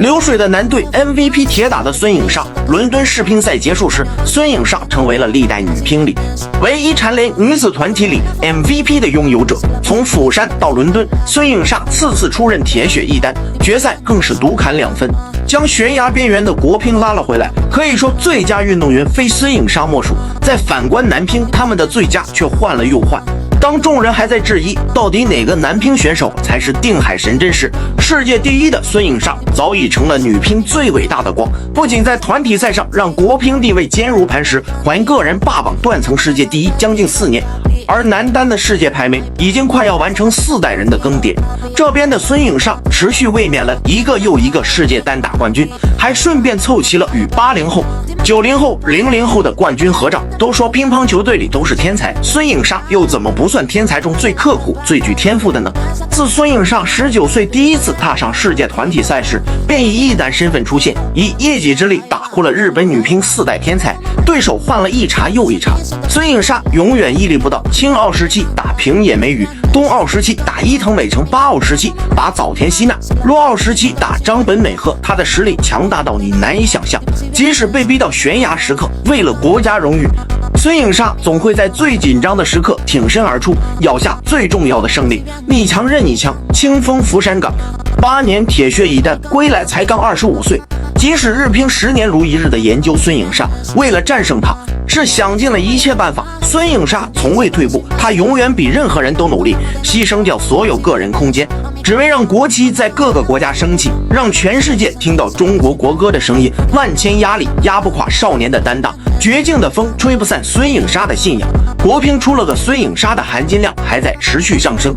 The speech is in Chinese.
流水的男队 MVP 铁打的孙颖莎，伦敦世乒赛结束时，孙颖莎成为了历代女乒里唯一蝉联女子团体里 MVP 的拥有者。从釜山到伦敦，孙颖莎次次出任铁血一单，决赛更是独砍2分，将悬崖边缘的国乒拉了回来。可以说，最佳运动员非孙颖莎莫属。再反观男乒，他们的最佳却换了又换。当众人还在质疑到底哪个男乒选手才是定海神针时，世界第一的孙颖莎早已成了女乒最伟大的光。不仅在团体赛上让国乒地位坚如磐石，还个人霸榜断层世界第一将近4年，而男单的世界排名已经快要完成4代人的更迭。这边的孙颖莎持续卫冕了一个又一个世界单打冠军，还顺便凑齐了与80后、90后、00后的冠军合照。都说乒乓球队里都是天才，孙颖莎又怎么不算天才中最刻苦、最具天赋的呢？自孙颖莎19岁第一次踏上世界团体赛时，便以一单身份出现，以一己之力打哭了日本女乒4代天才，对手换了一茬又一茬。孙颖莎永远屹立不倒，青奥时期打平野美宇，冬奥时期打伊藤美诚，8奥时期打早田希娜，洛奥时期打张本美和，她的实力强大到你难以想象。即使被逼到悬崖时刻，为了国家荣誉，孙颖莎总会在最紧张的时刻挺身而出，咬下最重要的胜利。你强任你强，清风拂山岗，8年铁血一单，归来才刚25岁。即使日乒10年如一日的研究孙颖莎，为了战胜她，是想尽了一切办法。孙颖莎从未退步，她永远比任何人都努力，牺牲掉所有个人空间，只为让国旗在各个国家升起，让全世界听到中国国歌的声音。万千压力压不垮少年的担当，绝境的风吹不散孙颖莎的信仰。国乒出了个孙颖莎的含金量还在持续上升。